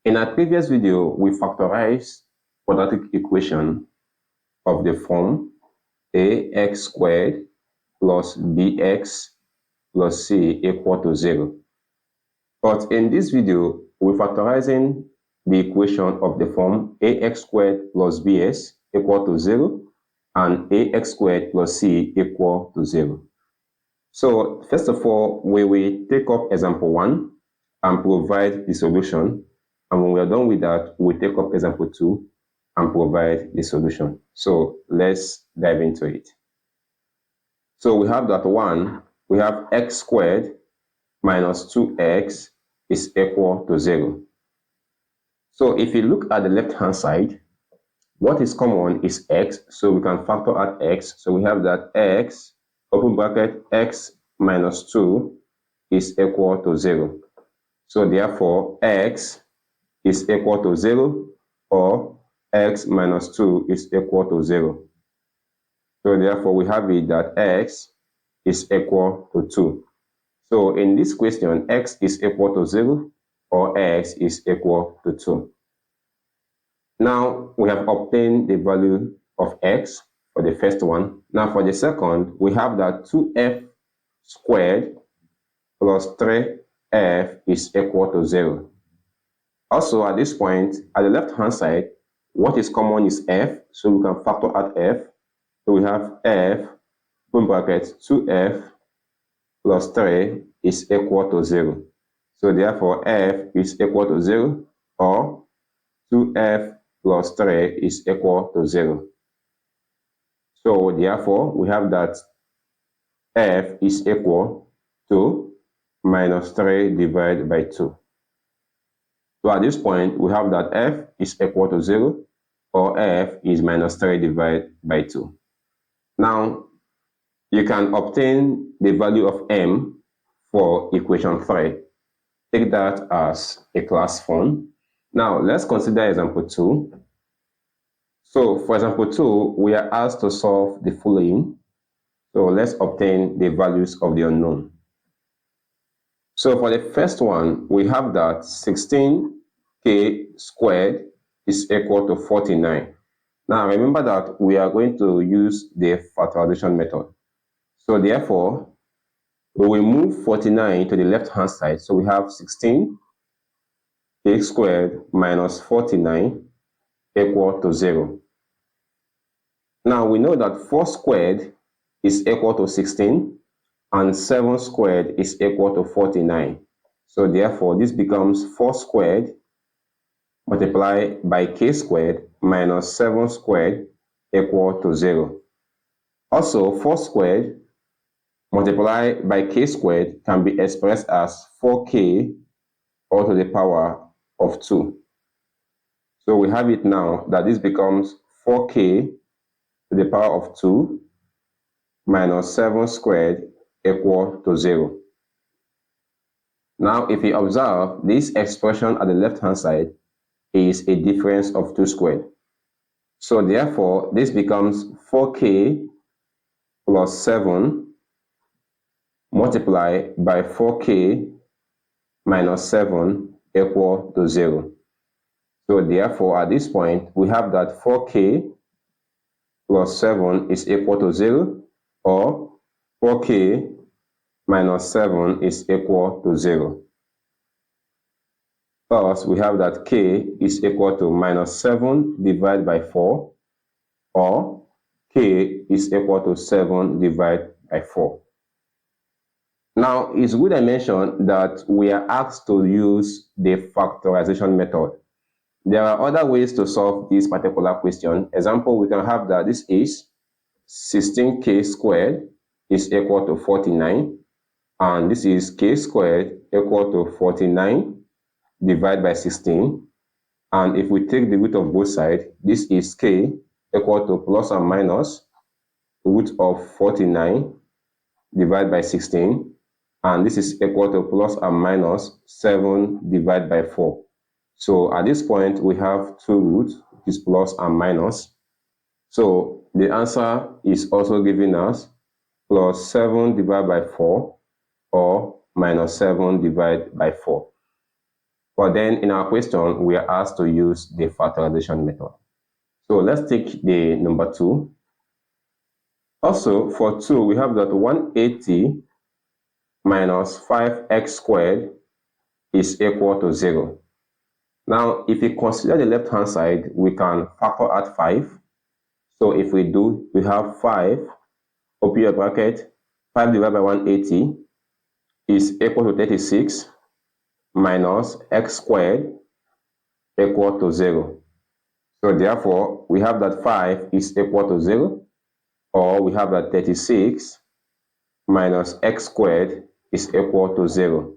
In our previous video, we factorized quadratic equation of the form ax squared plus bx plus c equal to 0. But in this video, we're factorizing the equation of the form ax squared plus bs equal to 0 and ax squared plus c equal to 0. So first of all, we will take up example 1 and provide the solution. And when we are done with that, we'll take up example 2 and provide the solution. So let's dive into it. So we have that 1, we have x squared minus 2x is equal to 0. So if you look at the left-hand side, what is common is x, so we can factor out x. So we have that x, open bracket, x minus 2 is equal to 0. So therefore, x is equal to 0 or x minus 2 is equal to 0. So therefore, we have it that x is equal to 2. So in this question, x is equal to 0 or x is equal to 2. Now, we have obtained the value of x for the first one. Now, for the second, we have that 2f squared plus 3f is equal to 0. Also, at this point, at the left-hand side, what is common is f, so we can factor out f. So we have f, open bracket, 2f plus 3 is equal to 0. So therefore, f is equal to 0 or 2f plus 3 is equal to 0. So therefore, we have that f is equal to minus 3 divided by 2. So at this point, we have that f is equal to 0 or f is minus 3 divided by 2. Now, you can obtain the value of m for equation 3. Take that as a class form. Now, let's consider example 2. So, for example 2, we are asked to solve the following. So, let's obtain the values of the unknown. So, for the first one, we have that 16k squared is equal to 49. Now, remember that we are going to use the factorization method. So, therefore, we will move 49 to the left-hand side. So, we have 16k squared minus 49 equal to 0. Now, we know that 4 squared is equal to 16 and 7 squared is equal to 49. So, therefore, this becomes 4 squared multiplied by k squared minus 7 squared equal to 0. Also, 4 squared multiplied by k squared can be expressed as 4k all to the power of 2. So we have it now that this becomes 4k to the power of 2 minus 7 squared equal to 0. Now, if you observe, this expression at the left-hand side is a difference of 2 squared. So therefore, this becomes 4k plus 7 multiplied by 4k minus 7 equal to 0. So therefore, at this point, we have that 4k plus 7 is equal to 0 or 4k minus 7 is equal to 0. Thus, we have that k is equal to minus 7 divided by 4 or k is equal to 7 divided by 4. Now, it's good I mentioned that we are asked to use the factorization method. There are other ways to solve this particular question. Example, we can have that this is 16k squared is equal to 49, and this is k squared equal to 49 divided by 16. And if we take the root of both sides, this is k equal to plus or minus root of 49 divided by 16. And this is equal to plus or minus 7 divided by 4. So at this point, we have two roots, which is plus and minus. So the answer is also giving us plus 7 divided by 4 or minus 7 divided by 4. But then in our question, we are asked to use the factorization method. So let's take the number 2. Also, for 2, we have that 180 minus 5x squared is equal to 0. Now, if we consider the left-hand side, we can factor out 5. So if we do, we have 5, open your bracket, 5 divided by 180 is equal to 36 minus x squared equal to 0. So therefore, we have that 5 is equal to 0, or we have that 36 minus x squared is equal to 0.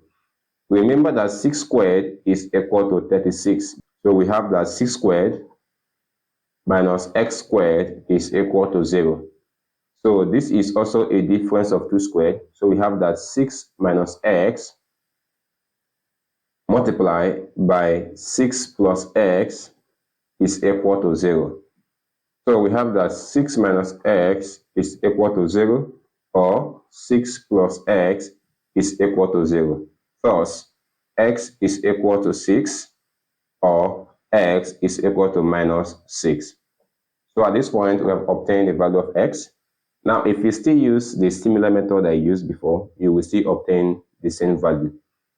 Remember that 6 squared is equal to 36. So we have that 6 squared minus x squared is equal to 0. So this is also a difference of 2 squared. So we have that 6 minus x multiplied by 6 plus x is equal to 0. So we have that 6 minus x is equal to 0, or 6 plus x is equal to 0. Thus, x is equal to 6, or x is equal to minus 6. So at this point, we have obtained the value of x. Now, if you still use the similar method I used before, you will still obtain the same value.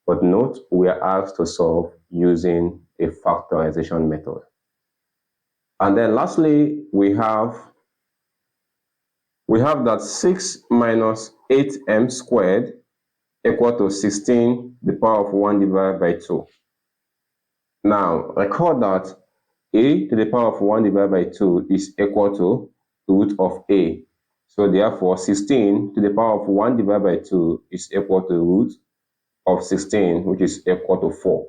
But note, we are asked to solve using a factorization method. And then lastly, we have that 6 minus 8m squared equal to 16 to the power of 1 divided by 2. Now, recall that a to the power of 1 divided by 2 is equal to root of a. So therefore, 16 to the power of 1 divided by 2 is equal to root of 16, which is equal to 4.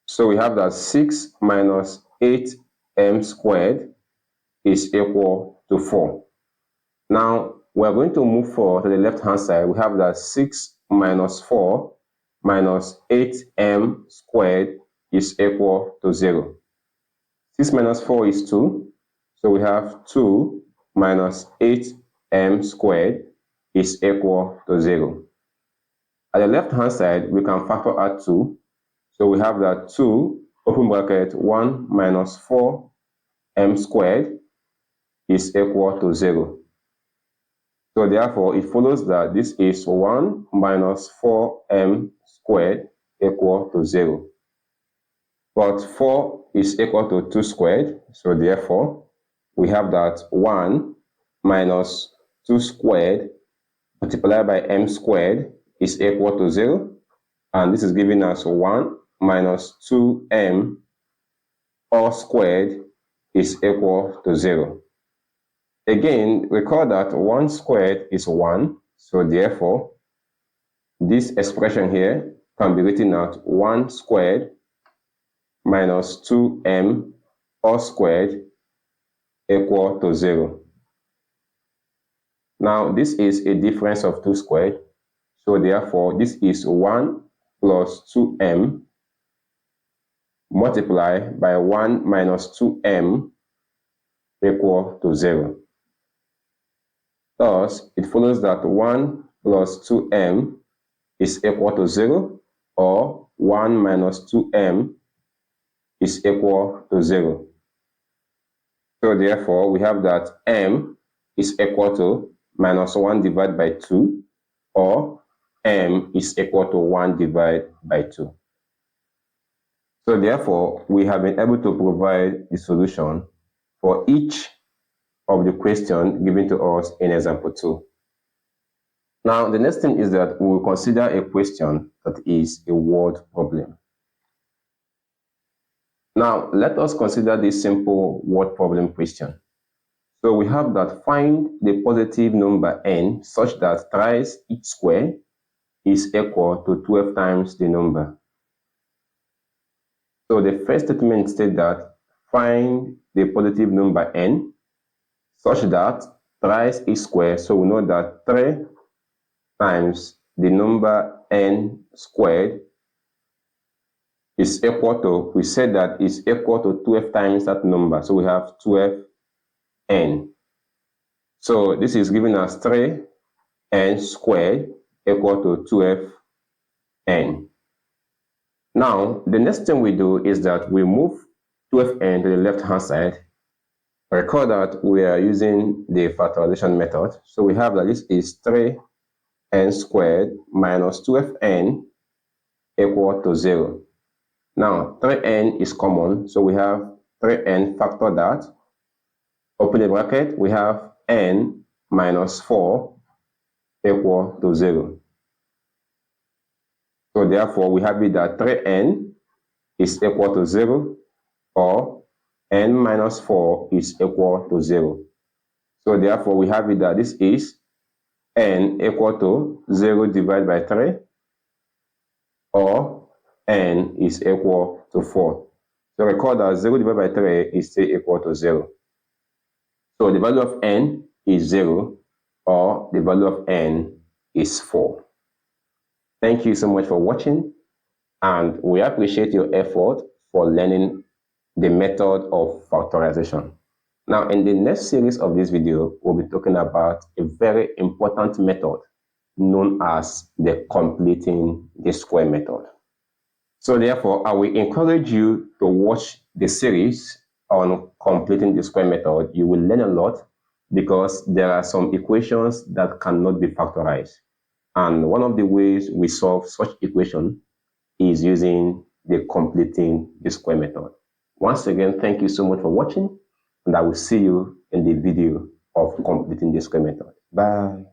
So we have that 6 minus 8m squared is equal to 4. Now, we are going to move forward to the left-hand side. We have that 6 minus 4 minus 8m squared is equal to 0. 6 minus 4 is 2. So we have 2 minus 8m squared is equal to 0. At the left-hand side, we can factor out 2. So we have that 2, open bracket, 1 minus 4m squared is equal to 0. So therefore, it follows that this is 1 minus 4m squared equal to 0. But 4 is equal to 2 squared. So therefore, we have that 1 minus 2 squared multiplied by m squared is equal to 0. And this is giving us 1 minus 2m all squared is equal to 0. Again, recall that 1 squared is 1. So therefore, this expression here can be written out 1 squared minus 2m all squared equal to 0. Now, this is a difference of 2 squared. So therefore, this is 1 plus 2m multiplied by 1 minus 2m equal to 0. Thus, it follows that 1 plus 2m is equal to 0, or 1 minus 2m is equal to 0. So therefore, we have that m is equal to minus 1 divided by 2, or m is equal to 1 divided by 2. So therefore, we have been able to provide the solution for each of the question given to us in example 2. Now, the next thing is that we will consider a question that is a word problem. Now, let us consider this simple word problem question. So we have that find the positive number n such that thrice its square is equal to 12 times the number. So the first statement states that find the positive number n such that thrice its square. So we know that 3 times the number n squared is equal to, we said that is equal to 12 times that number. So we have 12n. So this is giving us 3n squared equal to 12n. Now, the next thing we do is that we move 12n to the left-hand side. Recall that we are using the factorization method. So we have that this is 3n squared minus 12n equal to 0. Now, 3n is common, so we have 3n factor that. Open the bracket, we have n minus 4 equal to 0. So therefore, we have it that 3n is equal to 0, or n minus 4 is equal to 0. So therefore, we have it that this is n equal to 0 divided by 3, or n is equal to 4. So recall that 0 divided by 3 is still equal to 0. So the value of n is 0, or the value of n is 4. Thank you so much for watching, and we appreciate your effort for learning the method of factorization. Now, in the next series of this video, we'll be talking about a very important method known as the completing the square method. So therefore, I will encourage you to watch the series on completing the square method. You will learn a lot because there are some equations that cannot be factorized. And one of the ways we solve such equation is using the completing the square method. Once again, thank you so much for watching, and I will see you in the video of completing the square method. Bye.